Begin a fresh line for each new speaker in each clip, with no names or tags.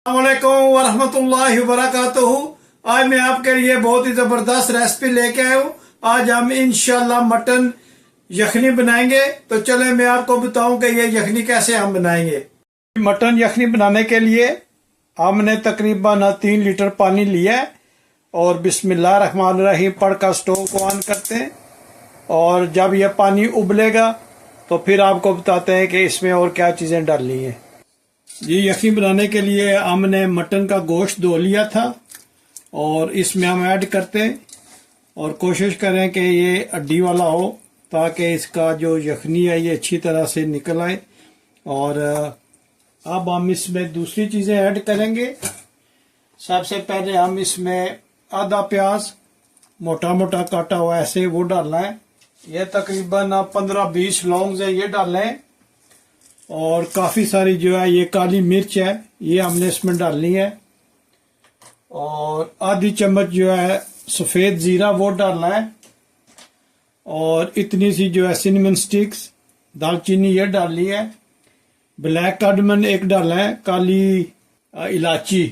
अस्सलामुअलैकुम वरहमतुल्लाहि वबरकातुहू। आज मैं आपके लिए बहुत ही ज़बरदस्त रेसिपी लेके आया हूँ। आज हम इंशाल्लाह मटन यखनी बनाएंगे। तो चले मैं आपको बताऊं कि ये यखनी कैसे हम बनाएंगे। मटन यखनी बनाने के लिए हमने तकरीबन 3 लीटर पानी लिया है और बिस्मिल्लाह रहमान रहीम पढ़कर स्टोव को ऑन करते हैं। और जब यह पानी उबलेगा तो फिर आपको बताते हैं कि इसमें और क्या चीज़ें डालनी है। ये यखनी बनाने के लिए हमने मटन का गोश्त धो लिया था और इसमें हम ऐड करते हैं और कोशिश करें कि ये हड्डी वाला हो ताकि इसका जो यखनी है ये अच्छी तरह से निकल आए। और अब हम इसमें दूसरी चीज़ें ऐड करेंगे। सबसे पहले हम इसमें आधा प्याज मोटा मोटा काटा हुआ ऐसे वो डालना है। ये तकरीबन 15-20 लौंग है ये डालना है। और काफ़ी सारी जो है ये काली मिर्च है ये हमने इसमें डालनी है। और आधी चम्मच जो है सफ़ेद ज़ीरा वो डालना है। और इतनी सी जो है सिनेमन स्टिक्स दालचीनी ये डालनी है। ब्लैक कार्डमन एक डालना है, काली इलायची।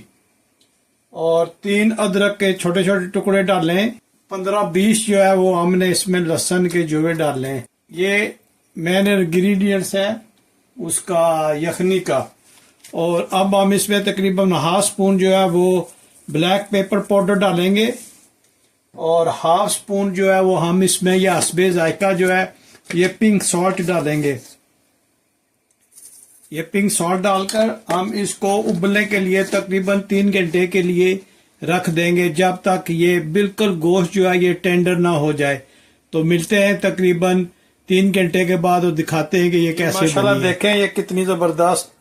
और 3 अदरक के छोटे छोटे टुकड़े डाले हैं। 15-20 जो है वो हमने इसमें लहसुन के जोवे डाले हैं। ये मेन इंग्रेडिएंट्स है उसका यखनी का। और अब हम इसमें तकरीबन ½ स्पून जो है वो ब्लैक पेपर पाउडर डालेंगे और ½ स्पून जो है वो हम इसमें यह हस्बे जायका जो है ये पिंक सॉल्ट डालेंगे। ये पिंक सॉल्ट डालकर हम इसको उबलने के लिए तकरीबन 3 घंटे के लिए रख देंगे जब तक ये बिल्कुल गोश्त जो है ये टेंडर ना हो जाए। तो मिलते हैं तकरीबन 3 घंटे के बाद और दिखाते हैं कि ये कैसे माशाल्लाह देखें ये कितनी ज़बरदस्त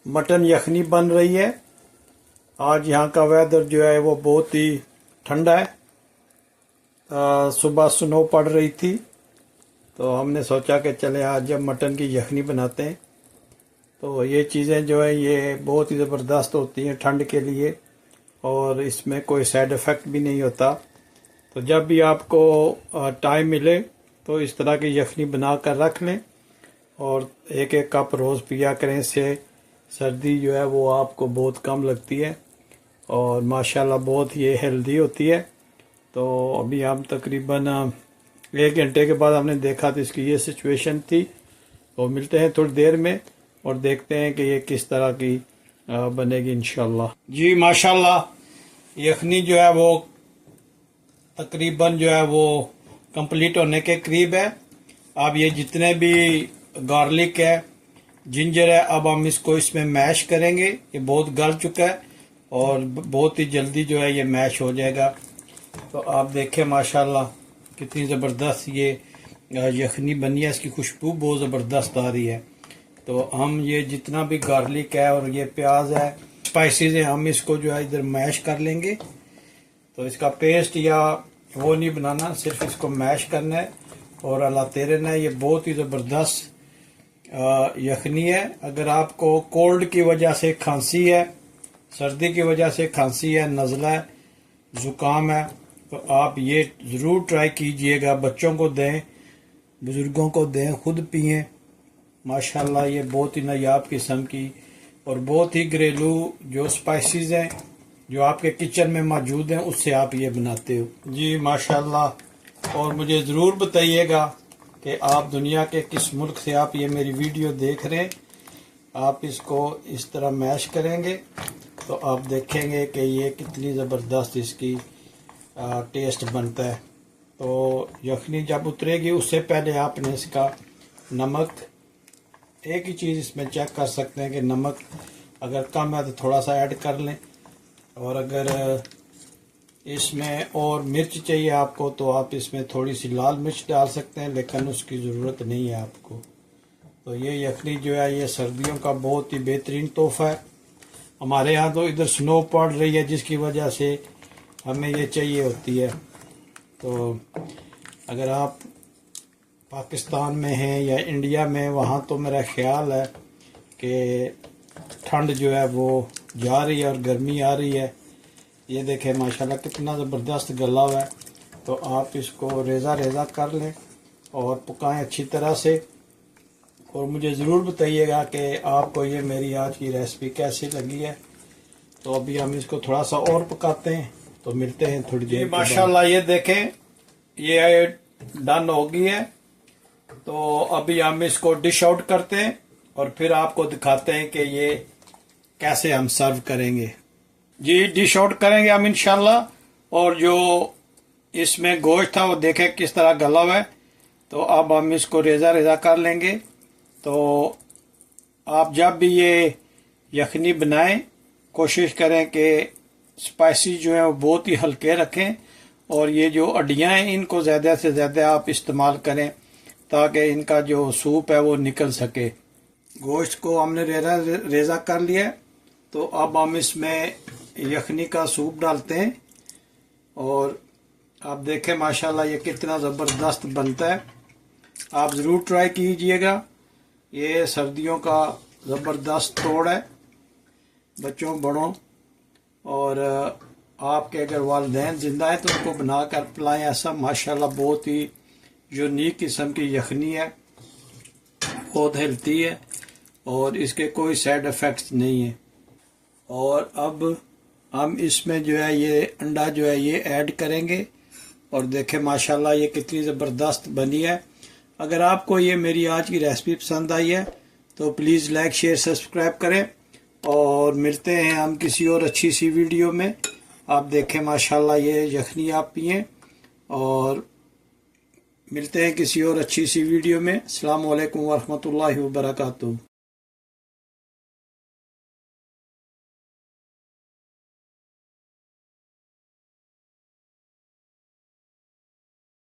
मटन यखनी बन रही है। आज यहाँ का वेदर जो है वो बहुत ही ठंडा है। सुबह स्नो पड़ रही थी तो हमने सोचा कि चले आज जब मटन की यखनी बनाते हैं। तो ये चीज़ें जो है ये बहुत ही ज़बरदस्त होती हैं ठंड के लिए और इसमें कोई साइड इफ़ेक्ट भी नहीं होता। तो जब भी आपको टाइम मिले तो इस तरह की यखनी बना कर रख लें और 1-1 कप रोज़ पिया करें। इससे सर्दी जो है वो आपको बहुत कम लगती है और माशाल्लाह बहुत ये हेल्दी होती है। तो अभी हम तकरीबन 1 घंटे के बाद हमने देखा तो इसकी ये सिचुएशन थी। तो मिलते हैं थोड़ी देर में और देखते हैं कि ये किस तरह की बनेगी इंशाल्लाह। जी माशाल्लाह यखनी जो है वो तकरीबन जो है वो कंप्लीट होने के करीब है। अब ये जितने भी गार्लिक है जिंजर है अब हम इसको इसमें मैश करेंगे। ये बहुत गल चुका है और बहुत ही जल्दी जो है ये मैश हो जाएगा। तो आप देखें माशाल्लाह कितनी ज़बरदस्त ये यखनी बनी है। इसकी खुशबू बहुत ज़बरदस्त आ रही है। तो हम ये जितना भी गार्लिक है और ये प्याज है स्पाइसेस है हम इसको जो है इधर मैश कर लेंगे। तो इसका पेस्ट या वो नहीं बनाना, सिर्फ इसको मैश करना है और हलाते रहना है। ये बहुत ही ज़बरदस्त यखनी है। अगर आपको कोल्ड की वजह से खांसी है, सर्दी की वजह से खांसी है, नज़ला है, ज़ुकाम है तो आप ये ज़रूर ट्राई कीजिएगा। बच्चों को दें, बुज़ुर्गों को दें, खुद पिएं। माशाल्लाह ये बहुत ही नायाब किस्म की और बहुत ही घरेलू जो स्पाइसेस हैं जो आपके किचन में मौजूद हैं उससे आप ये बनाते हो। जी माशाल्लाह। और मुझे ज़रूर बताइएगा कि आप दुनिया के किस मुल्क से आप ये मेरी वीडियो देख रहे हैं। आप इसको इस तरह मैश करेंगे तो आप देखेंगे कि ये कितनी ज़बरदस्त इसकी टेस्ट बनता है। तो यखनी जब उतरेगी उससे पहले आपने इसका नमक, एक ही चीज़ इसमें चेक कर सकते हैं कि नमक अगर कम है तो थोड़ा सा ऐड कर लें। और अगर इसमें और मिर्च चाहिए आपको तो आप इसमें थोड़ी सी लाल मिर्च डाल सकते हैं, लेकिन उसकी ज़रूरत नहीं है आपको। तो ये यखनी जो है ये सर्दियों का बहुत ही बेहतरीन तोहफ़ा है। हमारे यहाँ तो इधर स्नो पड़ रही है जिसकी वजह से हमें ये चाहिए होती है। तो अगर आप पाकिस्तान में हैं या इंडिया में, वहाँ तो मेरा ख्याल है कि ठंड जो है वो जा रही है और गर्मी आ रही है। ये देखें माशाल्लाह कितना ज़बरदस्त गला हुआ है। तो आप इसको रेज़ा रेज़ा कर लें और पकाएं अच्छी तरह से। और मुझे ज़रूर बताइएगा कि आपको ये मेरी आज की रेसिपी कैसी लगी है। तो अभी हम इसको थोड़ा सा और पकाते हैं, तो मिलते हैं थोड़ी देर। माशाल्लाह ये देखें, ये डन हो गई है। तो अभी हम इसको डिश आउट करते हैं और फिर आपको दिखाते हैं कि ये कैसे हम सर्व करेंगे। जी डिश आउट करेंगे हम इंशाल्लाह। और जो इसमें गोश्त था वो देखें किस तरह गला हुआ है। तो अब हम इसको रेज़ा रेज़ा कर लेंगे। तो आप जब भी ये यखनी बनाएं, कोशिश करें कि स्पाइसी जो है वो बहुत ही हल्के रखें, और ये जो हड्डियाँ हैं इनको ज़्यादा से ज़्यादा आप इस्तेमाल करें ताकि इनका जो सूप है वो निकल सके। गोश्त को हमने रेज़ा कर लिया। तो अब हम इसमें यखनी का सूप डालते हैं और आप देखें माशाल्लाह ये कितना ज़बरदस्त बनता है। आप ज़रूर ट्राई कीजिएगा। ये सर्दियों का ज़बरदस्त तोड़ है बच्चों बड़ों, और आपके अगर वालिदैन ज़िंदा हैं तो उनको बना कर पिलाएँ। ऐसा माशाल्लाह बहुत ही यूनिक किस्म की यखनी है, बहुत हेल्थी है और इसके कोई साइड इफ़ेक्ट्स नहीं है। और अब हम इसमें जो है ये अंडा जो है ये ऐड करेंगे और देखें माशाल्लाह ये कितनी ज़बरदस्त बनी है। अगर आपको ये मेरी आज की रेसिपी पसंद आई है तो प्लीज़ लाइक शेयर सब्सक्राइब करें, और मिलते हैं हम किसी और अच्छी सी वीडियो में। आप देखें माशाल्लाह ये यखनी आप पिएं, और मिलते हैं किसी और अच्छी सी वीडियो में। अस्सलामु अलैकुम वरहमतुल्लाहि वबरकातुहू।